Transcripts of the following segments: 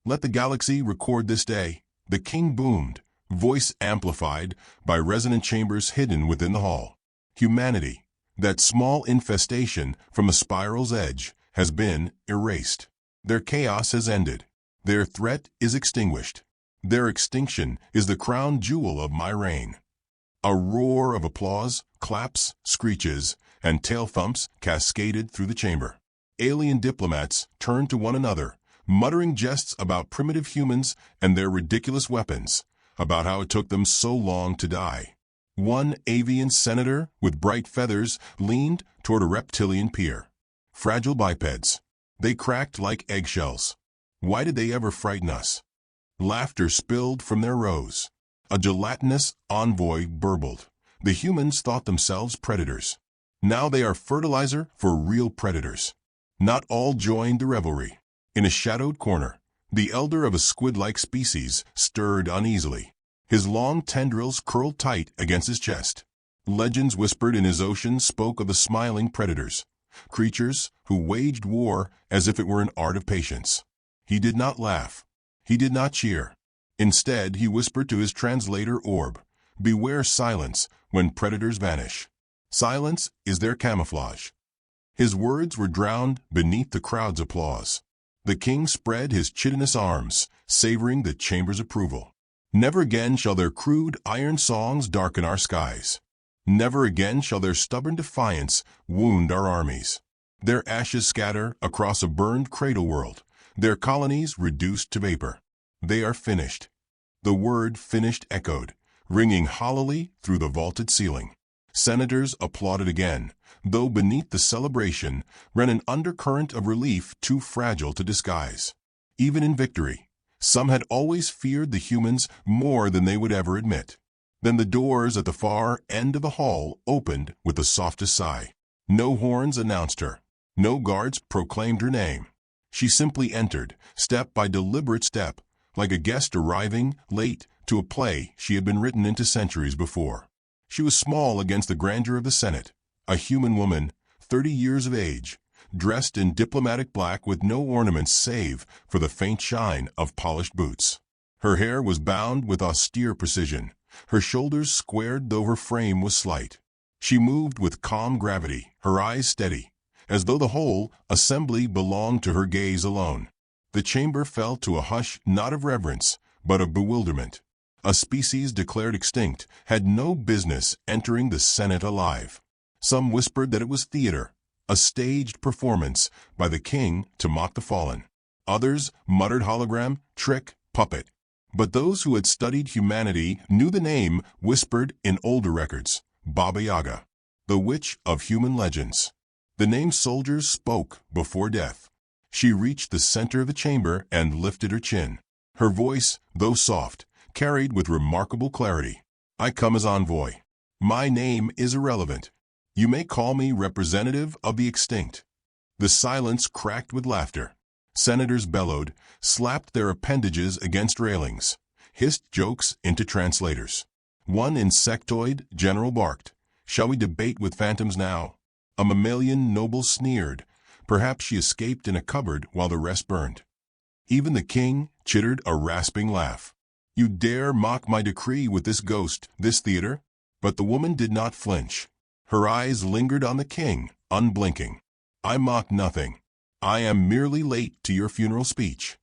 Let the galaxy record this day. The king boomed, voice amplified by resonant chambers hidden within the hall. Humanity, that small infestation from a spiral's edge, has been erased. Their chaos has ended. Their threat is extinguished. Their extinction is the crown jewel of my reign. A roar of applause, claps, screeches, and tail thumps cascaded through the chamber. Alien diplomats turned to one another, muttering jests about primitive humans and their ridiculous weapons, about how it took them so long to die. One avian senator with bright feathers leaned toward a reptilian peer. Fragile bipeds. They cracked like eggshells. Why did they ever frighten us? Laughter spilled from their rows. A gelatinous envoy burbled. The humans thought themselves predators. Now they are fertilizer for real predators. Not all joined the revelry. In a shadowed corner, the elder of a squid-like species stirred uneasily. His long tendrils curled tight against his chest. Legends whispered in his ocean spoke of the smiling predators, creatures who waged war as if it were an art of patience. He did not laugh. He did not cheer. Instead, he whispered to his translator orb, "Beware silence when predators vanish. Silence is their camouflage." His words were drowned beneath the crowd's applause. The king spread his chitinous arms, savoring the chamber's approval. Never again shall their crude iron songs darken our skies. Never again shall their stubborn defiance wound our armies. Their ashes scatter across a burned cradle world, their colonies reduced to vapor. They are finished. The word finished echoed, ringing hollowly through the vaulted ceiling. Senators applauded again, though beneath the celebration ran an undercurrent of relief too fragile to disguise. Even in victory, some had always feared the humans more than they would ever admit. Then the doors at the far end of the hall opened with the softest sigh. No horns announced her. No guards proclaimed her name. She simply entered, step by deliberate step, like a guest arriving late to a play she had been written into centuries before. She was small against the grandeur of the Senate, a human woman, 30 years of age, dressed in diplomatic black with no ornaments save for the faint shine of polished boots. Her hair was bound with austere precision, her shoulders squared though her frame was slight. She moved with calm gravity, her eyes steady, as though the whole assembly belonged to her gaze alone. The chamber fell to a hush not of reverence, but of bewilderment. A species declared extinct had no business entering the Senate alive. Some whispered that it was theater, a staged performance by the king to mock the fallen. Others muttered hologram, trick, puppet. But those who had studied humanity knew the name whispered in older records, Baba Yaga, the witch of human legends. The name soldiers spoke before death. She reached the center of the chamber and lifted her chin. Her voice, though soft, carried with remarkable clarity. "I come as envoy. My name is irrelevant. You may call me representative of the extinct." The silence cracked with laughter. Senators bellowed, slapped their appendages against railings, hissed jokes into translators. One insectoid general barked, "Shall we debate with phantoms now?" A mammalian noble sneered. Perhaps she escaped in a cupboard while the rest burned. Even the king chittered a rasping laugh. "You dare mock my decree with this ghost, this theater?" But the woman did not flinch. Her eyes lingered on the king, unblinking. "I mock nothing. I am merely late to your funeral speech."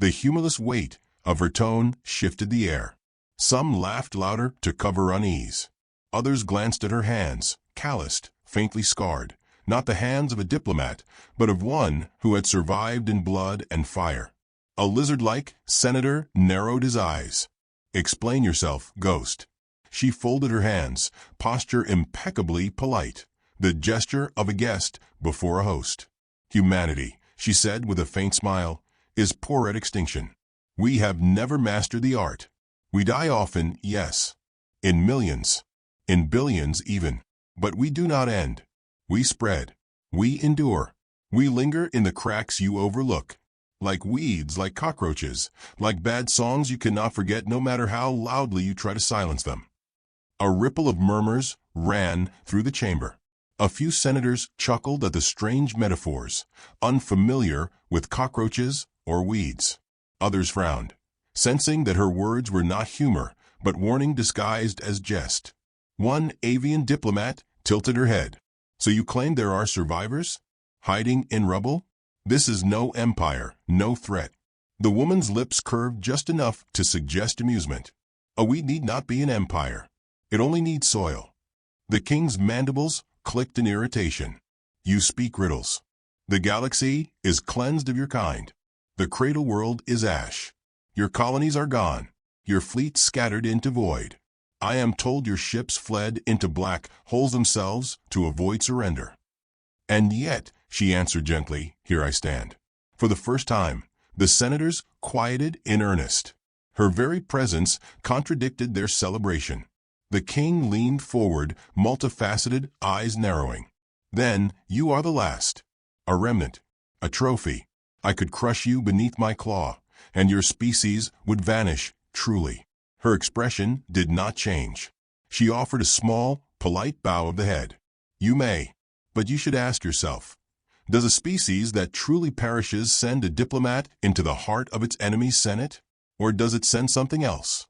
The humorless weight of her tone shifted the air. Some laughed louder to cover unease. Others glanced at her hands, calloused, faintly scarred, not the hands of a diplomat, but of one who had survived in blood and fire. A lizard-like senator narrowed his eyes. "Explain yourself, ghost." She folded her hands, posture impeccably polite, the gesture of a guest before a host. "Humanity," she said with a faint smile, "is poor at extinction. We have never mastered the art. We die often, yes, in millions, in billions even, but we do not end. We spread. We endure. We linger in the cracks you overlook. Like weeds, like cockroaches, like bad songs you cannot forget no matter how loudly you try to silence them." A ripple of murmurs ran through the chamber. A few senators chuckled at the strange metaphors, unfamiliar with cockroaches or weeds. Others frowned, sensing that her words were not humor, but warning disguised as jest. One avian diplomat tilted her head. So you claim there are survivors? Hiding in rubble? This is no empire, no threat. The woman's lips curved just enough to suggest amusement. We need not be an empire. It only needs soil. The king's mandibles clicked in irritation. You speak riddles. The galaxy is cleansed of your kind. The cradle world is ash. Your colonies are gone. Your fleet scattered into void. I am told your ships fled into black holes themselves to avoid surrender. And yet, she answered gently, here I stand. For the first time, the senators quieted in earnest. Her very presence contradicted their celebration. The king leaned forward, multifaceted, eyes narrowing. Then, you are the last. A remnant. A trophy. I could crush you beneath my claw, and your species would vanish, truly. Her expression did not change. She offered a small, polite bow of the head. You may, but you should ask yourself, does a species that truly perishes send a diplomat into the heart of its enemy's senate? Or does it send something else?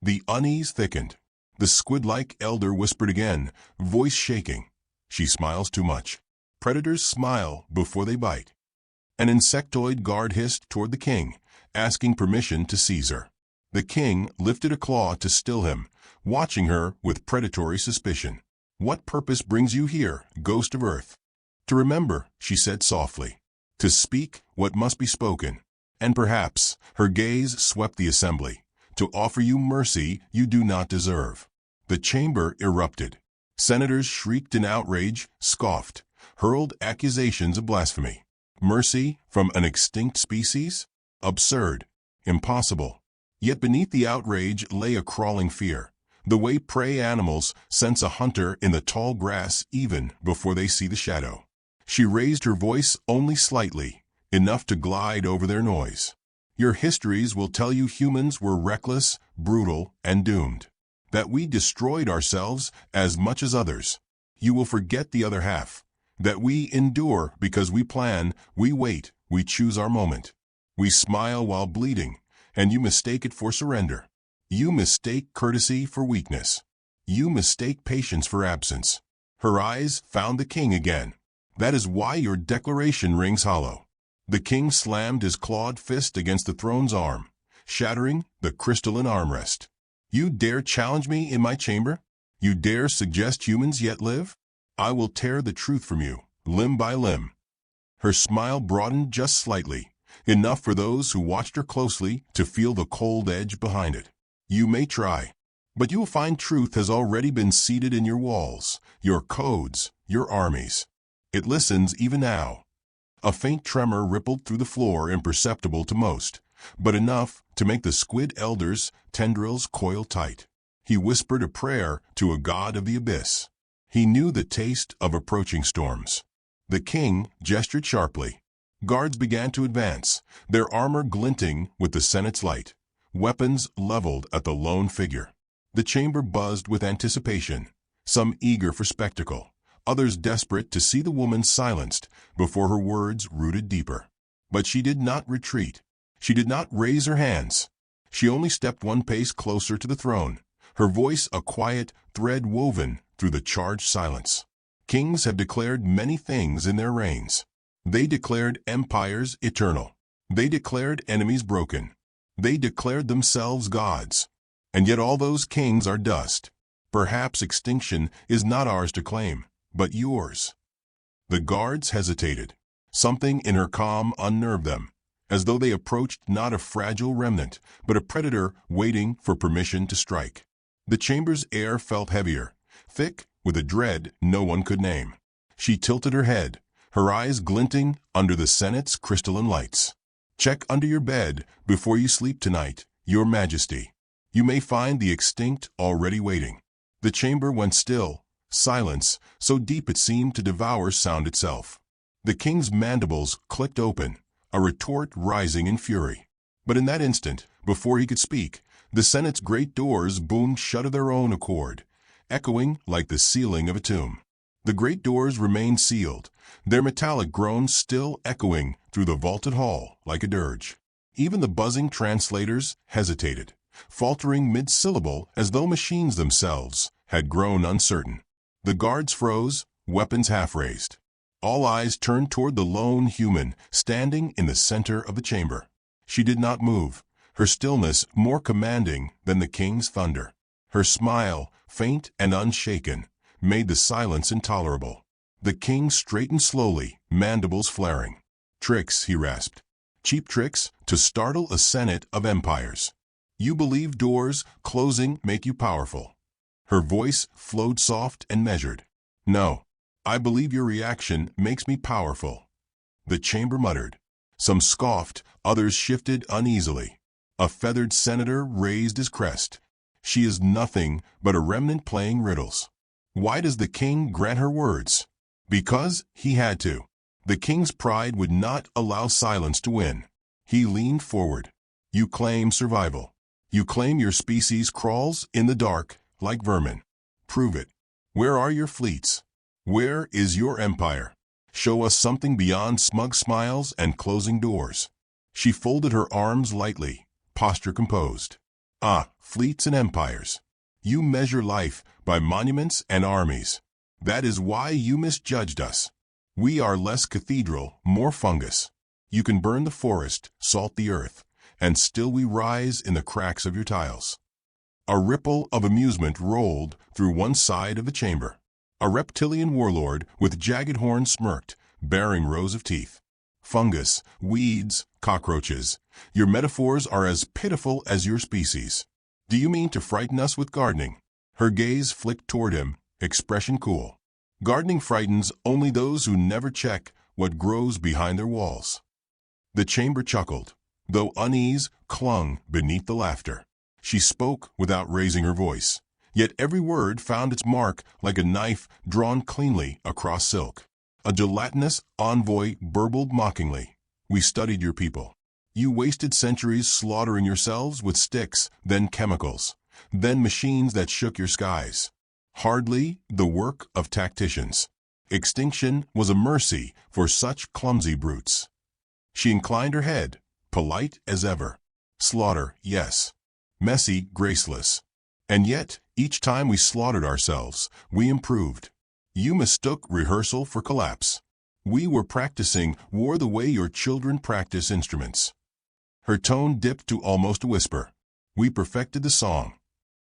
The unease thickened. The squid-like elder whispered again, voice shaking. She smiles too much. Predators smile before they bite. An insectoid guard hissed toward the king, asking permission to seize her. The king lifted a claw to still him, watching her with predatory suspicion. What purpose brings you here, ghost of earth? To remember, she said softly. To speak what must be spoken. And perhaps, her gaze swept the assembly, to offer you mercy you do not deserve. The chamber erupted. Senators shrieked in outrage, scoffed, hurled accusations of blasphemy. Mercy from an extinct species? Absurd. Impossible. Yet beneath the outrage lay a crawling fear, the way prey animals sense a hunter in the tall grass even before they see the shadow. She raised her voice only slightly, enough to glide over their noise. Your histories will tell you humans were reckless, brutal, and doomed. That we destroyed ourselves as much as others. You will forget the other half. That we endure because we plan, we wait, we choose our moment. We smile while bleeding, and you mistake it for surrender. You mistake courtesy for weakness. You mistake patience for absence. Her eyes found the king again. That is why your declaration rings hollow. The king slammed his clawed fist against the throne's arm, shattering the crystalline armrest. You dare challenge me in my chamber? You dare suggest humans yet live? I will tear the truth from you, limb by limb. Her smile broadened just slightly, enough for those who watched her closely to feel the cold edge behind it. You may try, but you will find truth has already been seated in your walls, your codes, your armies. It listens even now. A faint tremor rippled through the floor, imperceptible to most, but enough to make the squid elder's tendrils coil tight. He whispered a prayer to a god of the abyss. He knew the taste of approaching storms. The king gestured sharply. Guards began to advance, their armor glinting with the Senate's light, weapons leveled at the lone figure. The chamber buzzed with anticipation, some eager for spectacle, others desperate to see the woman silenced before her words rooted deeper. But she did not retreat. She did not raise her hands. She only stepped one pace closer to the throne, her voice a quiet thread woven through the charged silence. Kings have declared many things in their reigns. They declared empires eternal. They declared enemies broken. They declared themselves gods. And yet all those kings are dust. Perhaps extinction is not ours to claim, but yours. The guards hesitated. Something in her calm unnerved them, as though they approached not a fragile remnant, but a predator waiting for permission to strike. The chamber's air felt heavier, thick with a dread no one could name. She tilted her head, her eyes glinting under the Senate's crystalline lights. Check under your bed before you sleep tonight, Your Majesty. You may find the extinct already waiting. The chamber went still, silence so deep it seemed to devour sound itself. The king's mandibles clicked open, a retort rising in fury. But in that instant, before he could speak, the Senate's great doors boomed shut of their own accord, echoing like the ceiling of a tomb. The great doors remained sealed, their metallic groans still echoing through the vaulted hall like a dirge. Even the buzzing translators hesitated, faltering mid-syllable as though machines themselves had grown uncertain. The guards froze, weapons half-raised. All eyes turned toward the lone human standing in the center of the chamber. She did not move, her stillness more commanding than the king's thunder. Her smile, faint and unshaken, made the silence intolerable. The king straightened slowly, mandibles flaring. "Tricks," he rasped. "Cheap tricks to startle a senate of empires. You believe doors closing make you powerful." Her voice flowed soft and measured. "No, I believe your reaction makes me powerful." The chamber muttered. Some scoffed, others shifted uneasily. A feathered senator raised his crest. "She is nothing but a remnant playing riddles." Why does the king grant her words? Because he had to. The king's pride would not allow silence to win. He leaned forward. "You claim survival. You claim your species crawls in the dark like vermin. Prove it. Where are your fleets? Where is your empire? Show us something beyond smug smiles and closing doors." She folded her arms lightly, posture composed. "Ah, fleets and empires. You measure life by monuments and armies. That is why you misjudged us. We are less cathedral, more fungus. You can burn the forest, salt the earth, and still we rise in the cracks of your tiles." A ripple of amusement rolled through one side of the chamber. A reptilian warlord with jagged horns smirked, baring rows of teeth. "Fungus, weeds, cockroaches. Your metaphors are as pitiful as your species. Do you mean to frighten us with gardening?" Her gaze flicked toward him, expression cool. "Gardening frightens only those who never check what grows behind their walls." The chamber chuckled, though unease clung beneath the laughter. She spoke without raising her voice, yet every word found its mark like a knife drawn cleanly across silk. A gelatinous envoy burbled mockingly. "We studied your people. You wasted centuries slaughtering yourselves with sticks, then chemicals, then machines that shook your skies. Hardly the work of tacticians. Extinction was a mercy for such clumsy brutes." She inclined her head, polite as ever. "Slaughter, yes. Messy, graceless. And yet, each time we slaughtered ourselves, we improved. You mistook rehearsal for collapse. We were practicing war the way your children practice instruments." Her tone dipped to almost a whisper. "We perfected the song."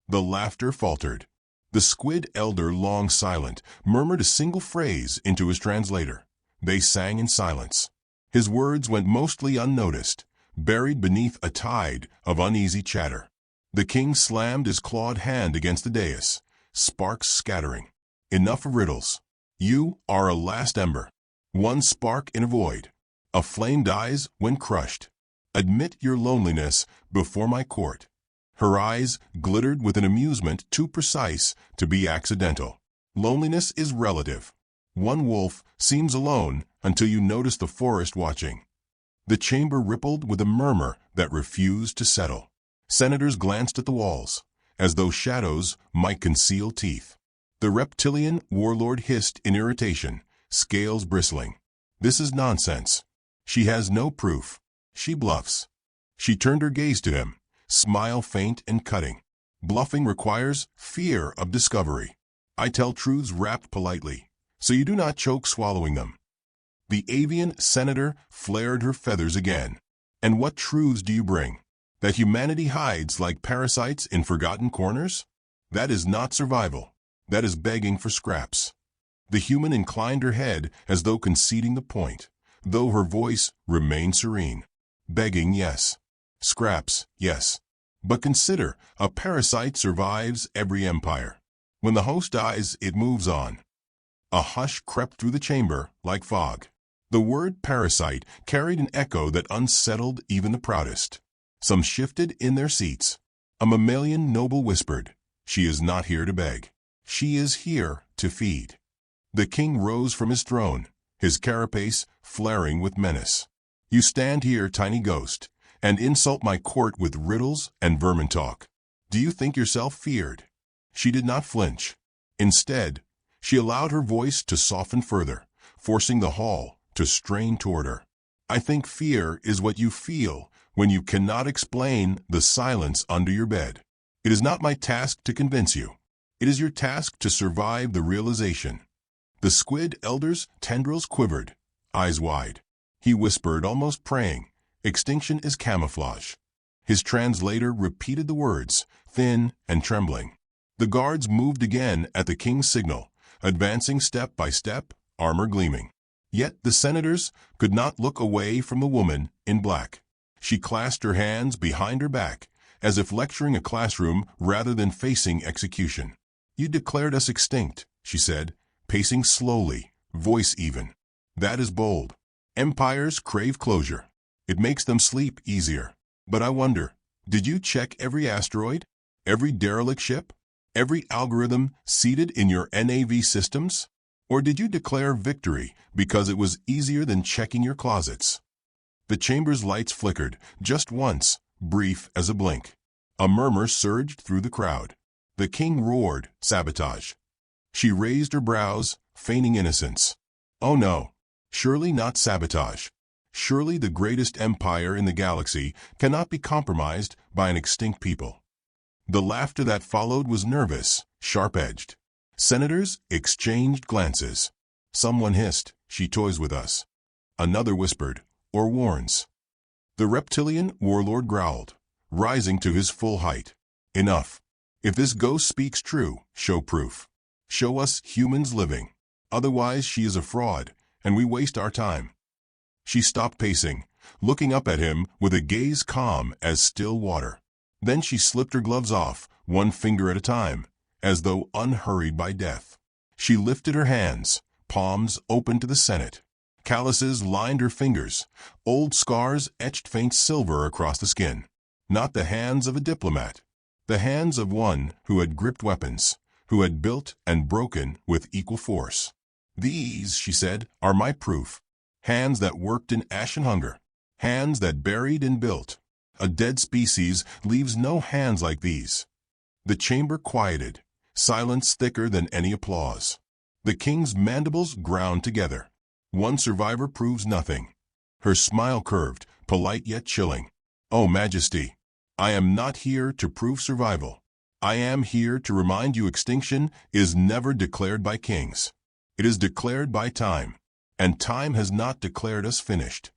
The laughter faltered. The squid elder, long silent, murmured a single phrase into his translator. They sang in silence. His words went mostly unnoticed, buried beneath a tide of uneasy chatter. The king slammed his clawed hand against the dais, sparks scattering. "Enough of riddles. You are a last ember. One spark in a void. A flame dies when crushed. Admit your loneliness before my court." Her eyes glittered with an amusement too precise to be accidental. "Loneliness is relative. One wolf seems alone until you notice the forest watching." The chamber rippled with a murmur that refused to settle. Senators glanced at the walls, as though shadows might conceal teeth. The reptilian warlord hissed in irritation, scales bristling. "This is nonsense. She has no proof. She bluffs." She turned her gaze to him, smile faint and cutting. "Bluffing requires fear of discovery. I tell truths wrapped politely, so you do not choke swallowing them." The avian senator flared her feathers again. "And what truths do you bring? That humanity hides like parasites in forgotten corners? That is not survival. That is begging for scraps." The human inclined her head as though conceding the point, though her voice remained serene. "Begging, yes. Scraps, yes. But consider, a parasite survives every empire. When the host dies, it moves on." A hush crept through the chamber like fog. The word parasite carried an echo that unsettled even the proudest. Some shifted in their seats. A mammalian noble whispered, "She is not here to beg. She is here to feed." The king rose from his throne, his carapace flaring with menace. "You stand here, tiny ghost, and insult my court with riddles and vermin talk. Do you think yourself feared?" She did not flinch. Instead, she allowed her voice to soften further, forcing the hall to strain toward her. "I think fear is what you feel when you cannot explain the silence under your bed. It is not my task to convince you. It is your task to survive the realization. The squid elder's tendrils quivered, eyes wide. He whispered, almost praying, "Extinction is camouflage." His translator repeated the words, thin and trembling. The guards moved again at the king's signal, advancing step by step, armor gleaming. Yet the senators could not look away from the woman in black. She clasped her hands behind her back, as if lecturing a classroom rather than facing execution. "You declared us extinct," she said, pacing slowly, voice even. "That is bold. Empires crave closure. It makes them sleep easier. But I wonder, did you check every asteroid, every derelict ship, every algorithm seated in your NAV systems? Or did you declare victory because it was easier than checking your closets?" The chamber's lights flickered, just once, brief as a blink. A murmur surged through the crowd. The king roared, "Sabotage." She raised her brows, feigning innocence. "Oh no, surely not sabotage. Surely the greatest empire in the galaxy cannot be compromised by an extinct people." The laughter that followed was nervous, sharp-edged. Senators exchanged glances. Someone hissed, "She toys with us." Another whispered, "Or warns." The reptilian warlord growled, rising to his full height. "Enough. If this ghost speaks true, show proof. Show us humans living. Otherwise she is a fraud, and we waste our time." She stopped pacing, looking up at him with a gaze calm as still water. Then she slipped her gloves off, one finger at a time, as though unhurried by death. She lifted her hands, palms open to the Senate. Calluses lined her fingers. Old scars etched faint silver across the skin. Not the hands of a diplomat. The hands of one who had gripped weapons, who had built and broken with equal force. "These," she said, "are my proof. Hands that worked in ashen hunger. Hands that buried and built. A dead species leaves no hands like these." The chamber quieted, silence thicker than any applause. The king's mandibles ground together. One survivor proves nothing. Her smile curved, polite yet chilling. "Oh, Majesty, I am not here to prove survival. I am here to remind you extinction is never declared by kings. It is declared by time, and time has not declared us finished."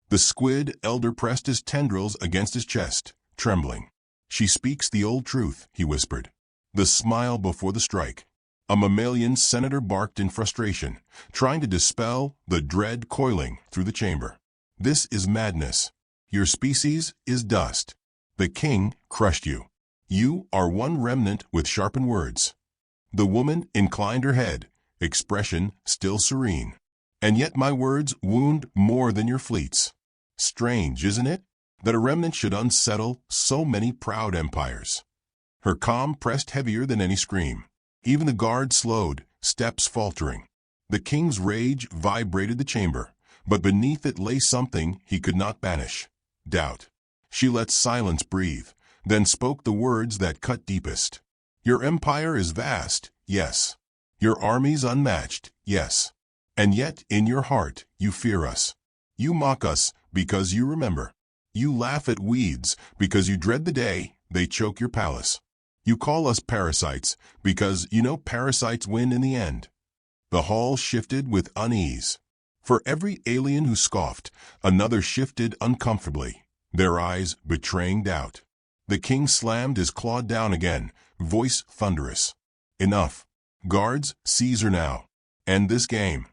The squid elder pressed his tendrils against his chest, trembling. "She speaks the old truth," he whispered. "The smile before the strike." A mammalian senator barked in frustration, trying to dispel the dread coiling through the chamber. "This is madness. Your species is dust. The king crushed you. You are one remnant with sharpened words." The woman inclined her head, expression still serene. "And yet my words wound more than your fleets. Strange, isn't it, that a remnant should unsettle so many proud empires?" Her calm pressed heavier than any scream. Even the guard slowed, steps faltering. The king's rage vibrated the chamber, but beneath it lay something he could not banish: doubt. She let silence breathe, then spoke the words that cut deepest. "Your empire is vast, yes. Your armies unmatched, yes. And yet in your heart you fear us. You mock us because you remember. You laugh at weeds because you dread the day they choke your palace. You call us parasites because you know parasites win in the end." The hall shifted with unease. For every alien who scoffed, another shifted uncomfortably, their eyes betraying doubt. The king slammed his claw down again, voice thunderous. "Enough. Guards, seize her now. End this game."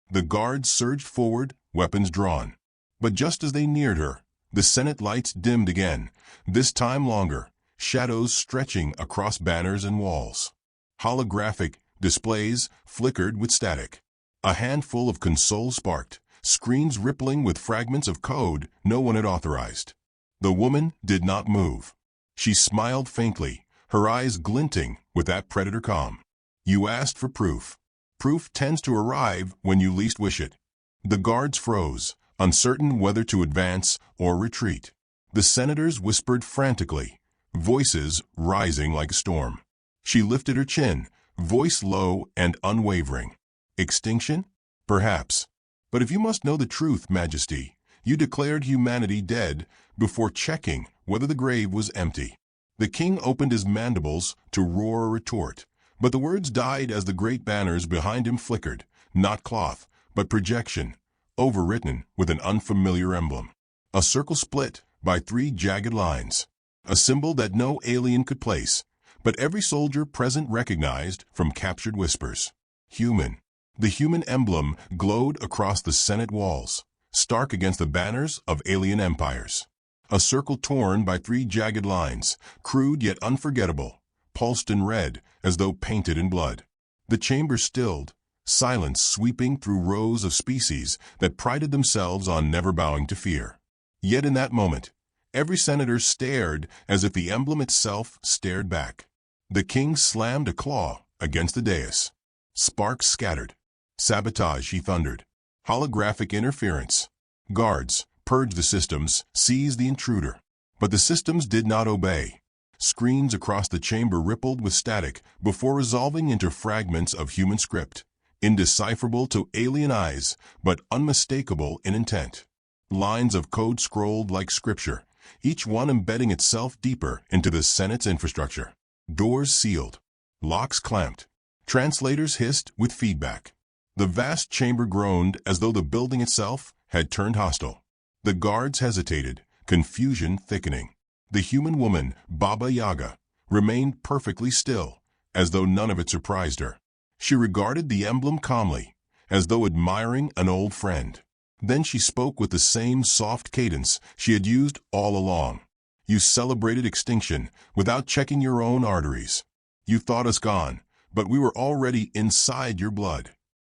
The guards surged forward, weapons drawn. But just as they neared her, the Senate lights dimmed again, this time longer, shadows stretching across banners and walls. Holographic displays flickered with static. A handful of consoles sparked, screens rippling with fragments of code no one had authorized. The woman did not move. She smiled faintly, her eyes glinting with that predator calm. "You asked for proof. Proof tends to arrive when you least wish it." The guards froze, uncertain whether to advance or retreat. The senators whispered frantically, voices rising like a storm. She lifted her chin, voice low and unwavering. "Extinction? Perhaps. But if you must know the truth, Majesty, You declared humanity dead before checking whether the grave was empty. The king opened his mandibles to roar a retort, but the words died as the great banners behind him flickered, not cloth, but projection, overwritten with an unfamiliar emblem. A circle split by 3 jagged lines, a symbol that no alien could place, but every soldier present recognized from captured whispers. Human. The human emblem glowed across the Senate walls, stark against the banners of alien empires. A circle torn by 3 jagged lines, crude yet unforgettable, pulsed in red as though painted in blood. The chamber stilled, silence sweeping through rows of species that prided themselves on never bowing to fear. Yet in that moment, every senator stared as if the emblem itself stared back. The king slammed a claw against the dais. Sparks scattered. Sabotage, he thundered. Holographic interference. Guards, purge the systems, seize the intruder. But the systems did not obey. Screens across the chamber rippled with static before resolving into fragments of human script, indecipherable to alien eyes, but unmistakable in intent. Lines of code scrolled like scripture, each one embedding itself deeper into the Senate's infrastructure. Doors sealed. Locks clamped. Translators hissed with feedback. The vast chamber groaned as though the building itself had turned hostile. The guards hesitated, confusion thickening. The human woman, Baba Yaga, remained perfectly still, as though none of it surprised her. She regarded the emblem calmly, as though admiring an old friend. Then she spoke with the same soft cadence she had used all along. You celebrated extinction without checking your own arteries. You thought us gone, but we were already inside your blood.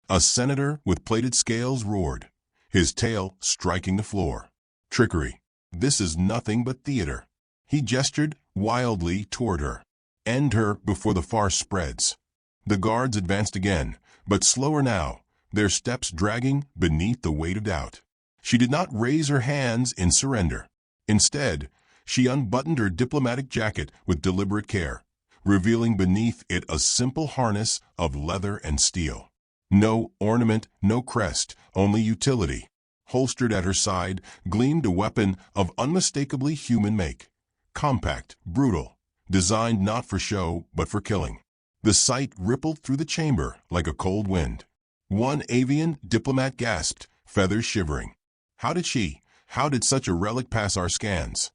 A senator with plated scales roared, his tail striking the floor. Trickery. This is nothing but theater. He gestured wildly toward her. End her before the farce spreads. The guards advanced again, but slower now, their steps dragging beneath the weight of doubt. She did not raise her hands in surrender. Instead, she unbuttoned her diplomatic jacket with deliberate care, revealing beneath it a simple harness of leather and steel. No ornament, no crest, only utility. Holstered at her side gleamed a weapon of unmistakably human make. Compact, brutal, designed not for show but for killing. The sight rippled through the chamber like a cold wind. One avian diplomat gasped, feathers shivering. How did such a relic pass our scans?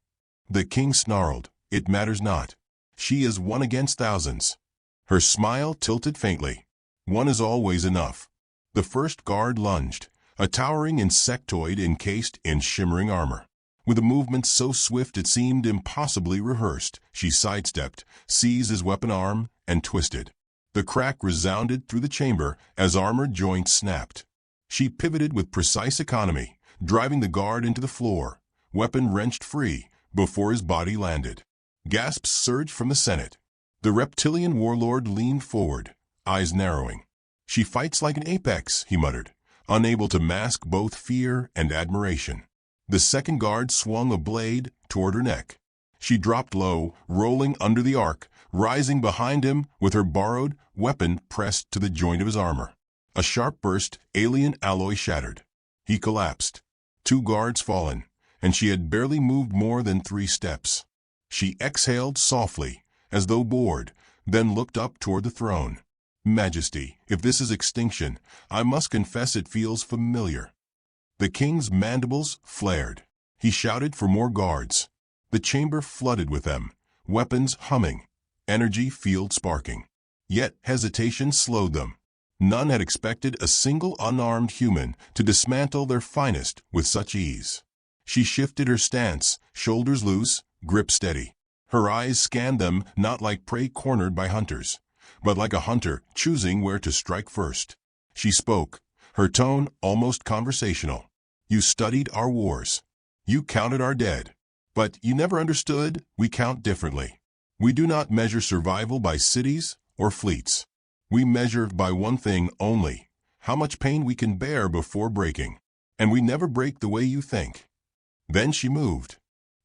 The king snarled, it matters not. She is one against thousands. Her smile tilted faintly. One is always enough. The first guard lunged, a towering insectoid encased in shimmering armor. With a movement so swift it seemed impossibly rehearsed, she sidestepped, seized his weapon arm, and twisted. The crack resounded through the chamber as armored joints snapped. She pivoted with precise economy, driving the guard into the floor, weapon wrenched free before his body landed. Gasps surged from the Senate. The reptilian warlord leaned forward, eyes narrowing. She fights like an apex, he muttered, unable to mask both fear and admiration. The second guard swung a blade toward her neck. She dropped low, rolling under the arc, rising behind him with her borrowed weapon pressed to the joint of his armor. A sharp burst, alien alloy shattered. He collapsed. 2 guards fallen, and she had barely moved more than 3 steps. She exhaled softly, as though bored, then looked up toward the throne. Majesty, if this is extinction, I must confess it feels familiar. The king's mandibles flared. He shouted for more guards. The chamber flooded with them, weapons humming, energy field sparking. Yet hesitation slowed them. None had expected a single unarmed human to dismantle their finest with such ease. She shifted her stance, shoulders loose, grip steady. Her eyes scanned them not like prey cornered by hunters, but like a hunter choosing where to strike first. She spoke, her tone almost conversational. You studied our wars. You counted our dead. But you never understood we count differently. We do not measure survival by cities or fleets. We measure by one thing only, how much pain we can bear before breaking. And we never break the way you think. Then she moved.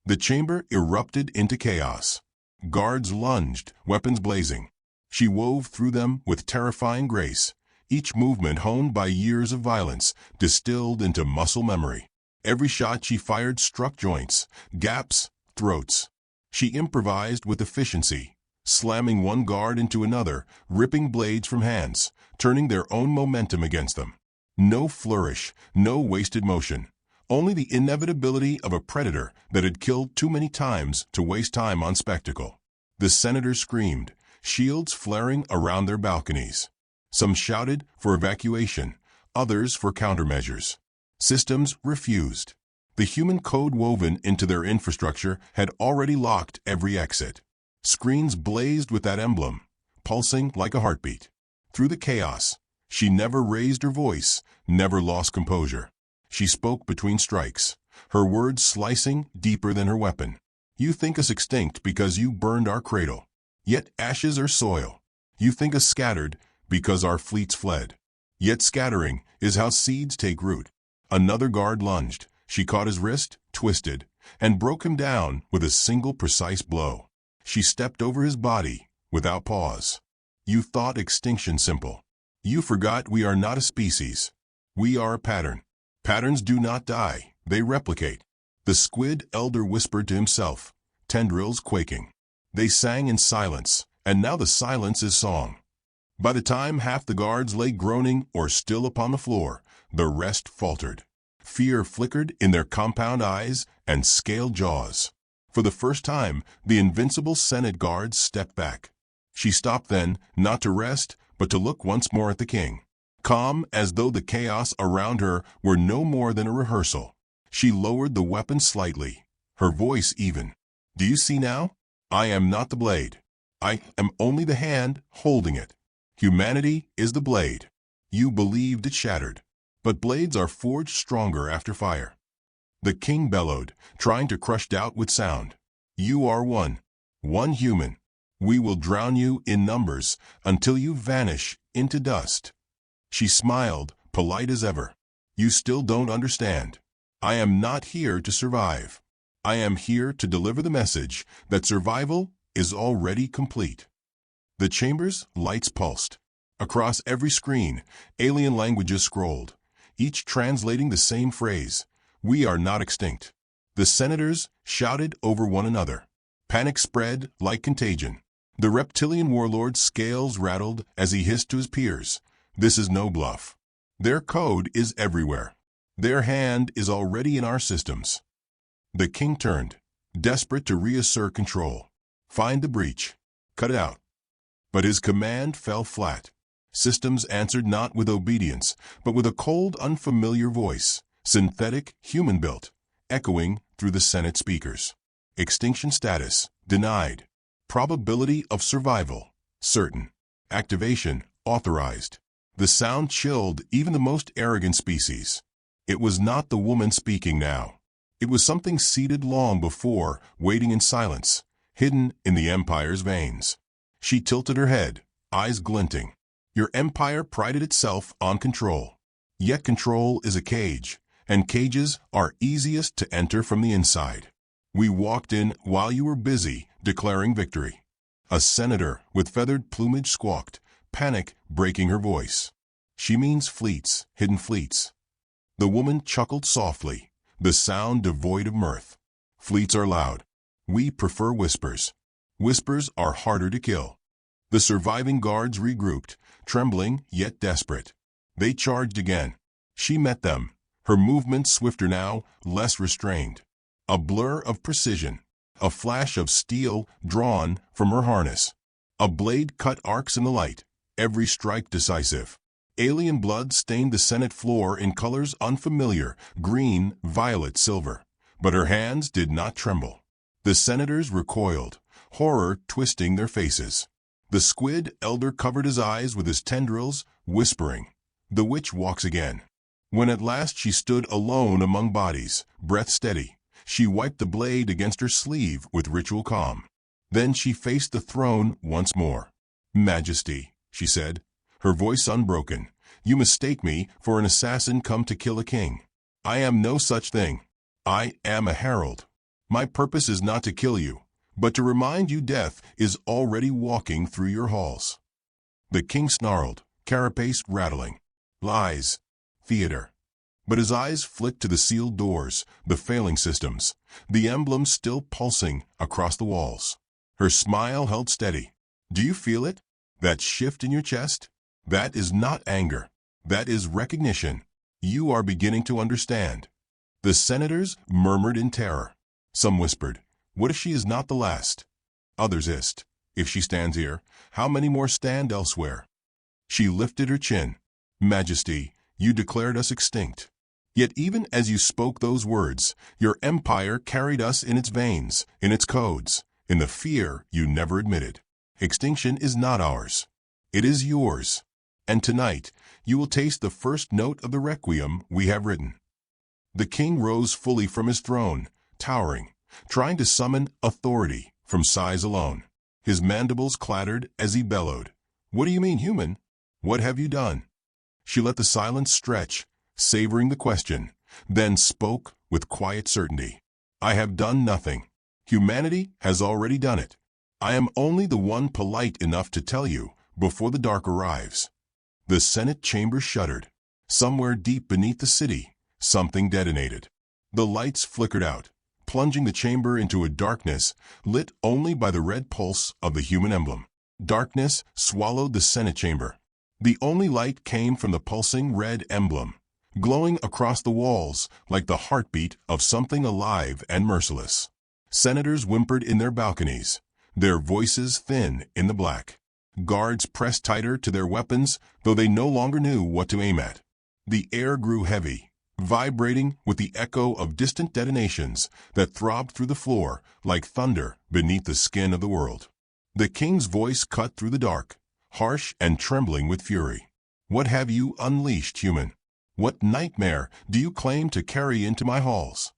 The chamber erupted into chaos. Guards lunged, weapons blazing. She wove through them with terrifying grace, each movement honed by years of violence, distilled into muscle memory. Every shot she fired struck joints, gaps, throats. She improvised with efficiency, slamming one guard into another, ripping blades from hands, turning their own momentum against them. No flourish, no wasted motion. Only the inevitability of a predator that had killed too many times to waste time on spectacle. The senators screamed, shields flaring around their balconies. Some shouted for evacuation, others for countermeasures. Systems refused. The human code woven into their infrastructure had already locked every exit. Screens blazed with that emblem, pulsing like a heartbeat. Through the chaos, she never raised her voice, never lost composure. She spoke between strikes, her words slicing deeper than her weapon. You think us extinct because you burned our cradle. Yet ashes are soil. You think us scattered because our fleets fled. Yet scattering is how seeds take root. Another guard lunged. She caught his wrist, twisted, and broke him down with a single precise blow. She stepped over his body without pause. You thought extinction simple. You forgot we are not a species. We are a pattern. Patterns do not die, they replicate. The squid elder whispered to himself, tendrils quaking. They sang in silence, and now the silence is song. By the time half the guards lay groaning or still upon the floor, the rest faltered. Fear flickered in their compound eyes and scaled jaws. For the first time, the invincible Senate guards stepped back. She stopped then, not to rest, but to look once more at the king. Calm as though the chaos around her were no more than a rehearsal. She lowered the weapon slightly, her voice even. Do you see now? I am not the blade. I am only the hand holding it. Humanity is the blade. You believed it shattered. But blades are forged stronger after fire. The king bellowed, trying to crush doubt with sound. You are one human. We will drown you in numbers until you vanish into dust. She smiled, polite as ever. You still don't understand. I am not here to survive. I am here to deliver the message that survival is already complete. The chamber's lights pulsed. Across every screen, alien languages scrolled, each translating the same phrase, "We are not extinct." The senators shouted over one another. Panic spread like contagion. The reptilian warlord's scales rattled as he hissed to his peers, "This is no bluff. Their code is everywhere. Their hand is already in our systems." The king turned, desperate to reassert control. Find the breach. Cut it out. But his command fell flat. Systems answered not with obedience, but with a cold, unfamiliar voice, synthetic, human-built, echoing through the Senate speakers. Extinction status, denied. Probability of survival, certain. Activation, authorized. The sound chilled even the most arrogant species. It was not the woman speaking now. It was something seated long before, waiting in silence, hidden in the empire's veins. She tilted her head, eyes glinting. Your empire prided itself on control. Yet control is a cage, and cages are easiest to enter from the inside. We walked in while you were busy declaring victory. A senator with feathered plumage squawked, panic breaking her voice. She means fleets, hidden fleets. The woman chuckled softly, the sound devoid of mirth. Fleets are loud. We prefer whispers. Whispers are harder to kill. The surviving guards regrouped, trembling yet desperate. They charged again. She met them, her movements swifter now, less restrained. A blur of precision, a flash of steel drawn from her harness. A blade cut arcs in the light, every strike decisive. Alien blood stained the Senate floor in colors unfamiliar, green, violet, silver. But her hands did not tremble. The senators recoiled, horror twisting their faces. The squid elder covered his eyes with his tendrils, whispering, "The witch walks again." When at last she stood alone among bodies, breath steady, she wiped the blade against her sleeve with ritual calm. Then she faced the throne once more. "Majesty," she said, her voice unbroken, "you mistake me for an assassin come to kill a king. I am no such thing. I am a herald. My purpose is not to kill you, but to remind you death is already walking through your halls." The king snarled, carapace rattling. "Lies. Theater." But his eyes flicked to the sealed doors, the failing systems, the emblems still pulsing across the walls. Her smile held steady. Do you feel it? That shift in your chest? That is not anger. That is recognition. You are beginning to understand. The senators murmured in terror. Some whispered, "What if she is not the last?" Others hissed, "If she stands here, how many more stand elsewhere?" She lifted her chin. "Majesty, you declared us extinct. Yet even as you spoke those words, your empire carried us in its veins, in its codes, in the fear you never admitted. Extinction is not ours. It is yours. And tonight, you will taste the first note of the requiem we have written." The king rose fully from his throne, towering, trying to summon authority from size alone. His mandibles clattered as he bellowed, "What do you mean, human? What have you done?" She let the silence stretch, savoring the question, then spoke with quiet certainty. "I have done nothing. Humanity has already done it. I am only the one polite enough to tell you before the dark arrives." The Senate chamber shuddered. Somewhere deep beneath the city, something detonated. The lights flickered out, plunging the chamber into a darkness lit only by the red pulse of the human emblem. Darkness swallowed the Senate chamber. The only light came from the pulsing red emblem, glowing across the walls like the heartbeat of something alive and merciless. Senators whimpered in their balconies, their voices thin in the black. Guards pressed tighter to their weapons, though they no longer knew what to aim at. The air grew heavy, vibrating with the echo of distant detonations that throbbed through the floor like thunder beneath the skin of the world. The king's voice cut through the dark, harsh and trembling with fury. "What have you unleashed, human? What nightmare do you claim to carry into my halls?"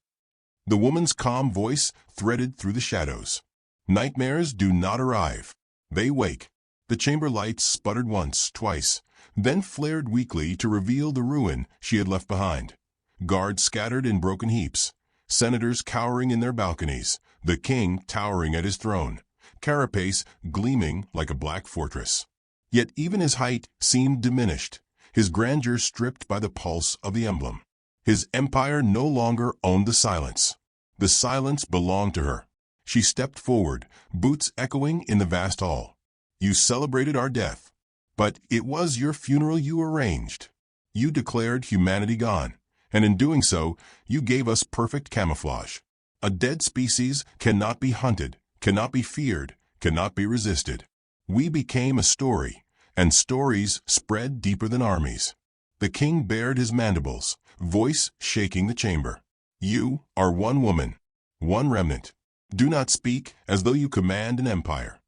The woman's calm voice threaded through the shadows. "Nightmares do not arrive. They wake." The chamber lights sputtered once, twice, then flared weakly to reveal the ruin she had left behind. Guards scattered in broken heaps, senators cowering in their balconies, the king towering at his throne, carapace gleaming like a black fortress. Yet even his height seemed diminished, his grandeur stripped by the pulse of the emblem. His empire no longer owned the silence. The silence belonged to her. She stepped forward, boots echoing in the vast hall. "You celebrated our death, but it was your funeral you arranged. You declared humanity gone, and in doing so, you gave us perfect camouflage. A dead species cannot be hunted, cannot be feared, cannot be resisted. We became a story, and stories spread deeper than armies." The king bared his mandibles, voice shaking the chamber. "You are one woman, one remnant. Do not speak as though you command an empire."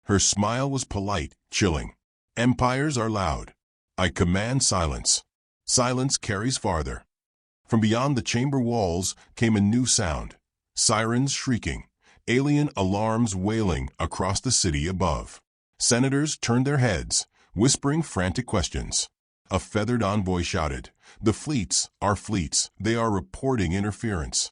Her smile was polite, chilling. "Empires are loud. I command silence. Silence carries farther." From beyond the chamber walls came a new sound. Sirens shrieking, alien alarms wailing across the city above. Senators turned their heads, whispering frantic questions. A feathered envoy shouted, "The fleets are fleets. They are reporting interference."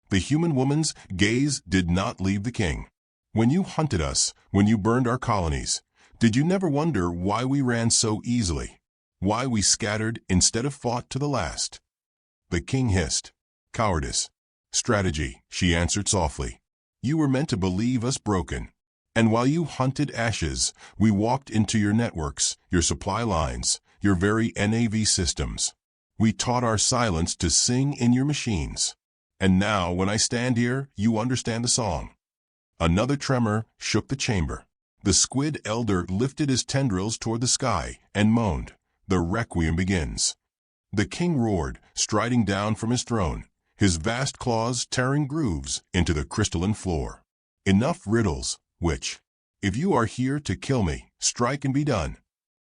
The human woman's gaze did not leave the king. "When you hunted us, when you burned our colonies, did you never wonder why we ran so easily? Why we scattered instead of fought to the last?" The king hissed. "Cowardice. Strategy," she answered softly. "You were meant to believe us broken. And while you hunted ashes, we walked into your networks, your supply lines, your very NAV systems. We taught our silence to sing in your machines. And now, when I stand here, you understand the song." Another tremor shook the chamber. The squid elder lifted his tendrils toward the sky and moaned, "The requiem begins." The king roared, striding down from his throne, his vast claws tearing grooves into the crystalline floor. "Enough riddles, witch. If you are here to kill me, strike and be done."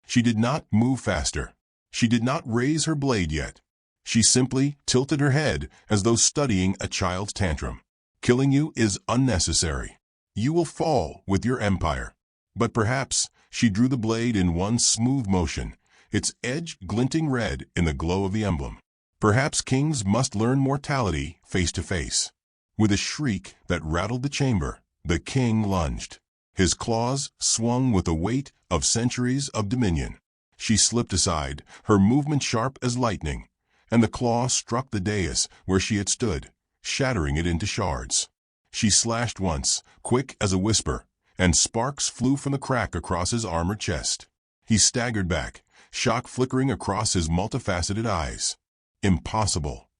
She did not move faster. She did not raise her blade yet. She simply tilted her head as though studying a child's tantrum. "Killing you is unnecessary. You will fall with your empire." But perhaps she drew the blade in one smooth motion, its edge glinting red in the glow of the emblem. Perhaps kings must learn mortality face to face. With a shriek that rattled the chamber, the king lunged. His claws swung with the weight of centuries of dominion. She slipped aside, her movement sharp as lightning, and the claw struck the dais where she had stood, shattering it into shards. She slashed once, quick as a whisper, and sparks flew from the crack across his armored chest. He staggered back, shock flickering across his multifaceted eyes. Impossible.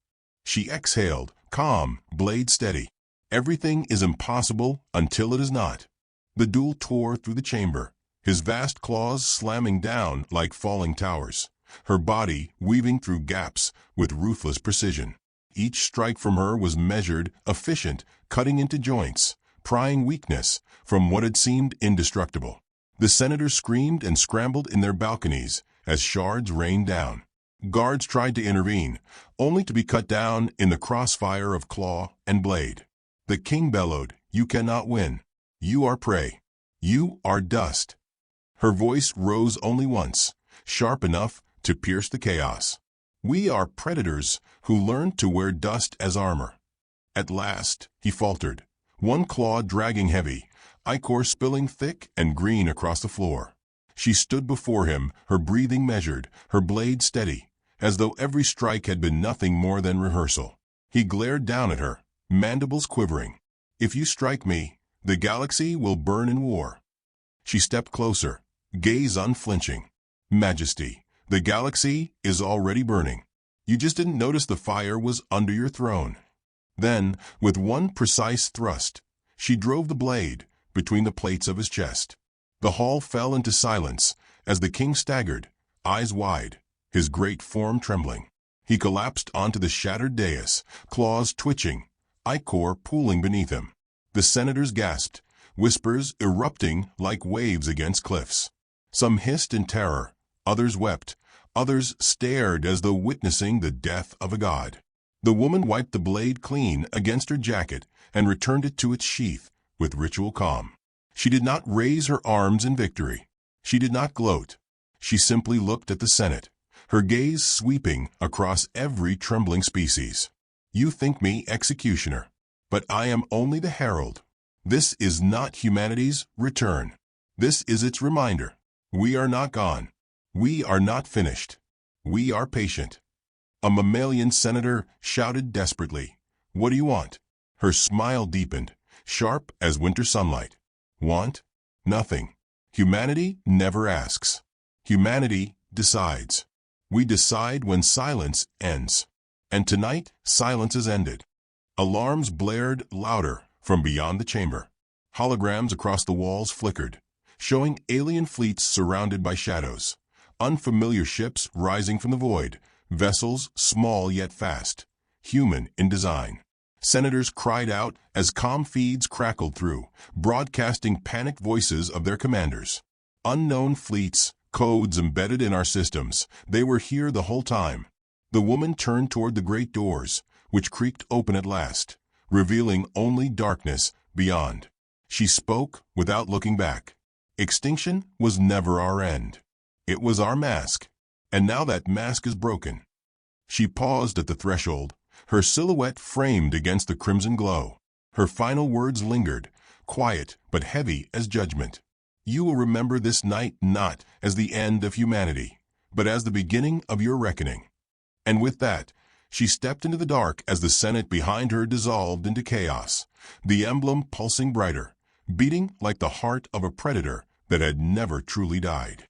She exhaled, calm, blade steady. Everything is impossible until it is not. The duel tore through the chamber, his vast claws slamming down like falling towers, her body weaving through gaps with ruthless precision. Each strike from her was measured, efficient, cutting into joints, prying weakness from what had seemed indestructible. The senators screamed and scrambled in their balconies as shards rained down. Guards tried to intervene, only to be cut down in the crossfire of claw and blade. The king bellowed, "You cannot win. You are prey. You are dust." Her voice rose only once, sharp enough to pierce the chaos. "We are predators who learned to wear dust as armor." At last, he faltered, one claw dragging heavy, ichor spilling thick and green across the floor. She stood before him, her breathing measured, her blade steady, as though every strike had been nothing more than rehearsal. He glared down at her, mandibles quivering. "If you strike me, the galaxy will burn in war." She stepped closer, gaze unflinching. "Majesty, the galaxy is already burning. You just didn't notice the fire was under your throne." Then, with one precise thrust, she drove the blade between the plates of his chest. The hall fell into silence as the king staggered, eyes wide, his great form trembling. He collapsed onto the shattered dais, claws twitching, ichor pooling beneath him. The senators gasped, whispers erupting like waves against cliffs. Some hissed in terror, others wept, others stared as though witnessing the death of a god. The woman wiped the blade clean against her jacket and returned it to its sheath with ritual calm. She did not raise her arms in victory. She did not gloat. She simply looked at the Senate, her gaze sweeping across every trembling species. "You think me executioner, but I am only the herald. This is not humanity's return. This is its reminder. We are not gone. We are not finished. We are patient." A mammalian senator shouted desperately, "What do you want?" Her smile deepened, sharp as winter sunlight. "Want? Nothing. Humanity never asks. Humanity decides. We decide when silence ends. And tonight, silence is ended." Alarms blared louder from beyond the chamber. Holograms across the walls flickered, showing alien fleets surrounded by shadows. Unfamiliar ships rising from the void, vessels small yet fast, human in design. Senators cried out as comm feeds crackled through, broadcasting panicked voices of their commanders. Unknown fleets, codes embedded in our systems, they were here the whole time. The woman turned toward the great doors, which creaked open at last, revealing only darkness beyond. She spoke without looking back. Extinction was never our end. It was our mask, and now that mask is broken. She paused at the threshold, her silhouette framed against the crimson glow. Her final words lingered, quiet but heavy as judgment. "You will remember this night not as the end of humanity, but as the beginning of your reckoning." And with that, she stepped into the dark as the Senate behind her dissolved into chaos, the emblem pulsing brighter, beating like the heart of a predator that had never truly died.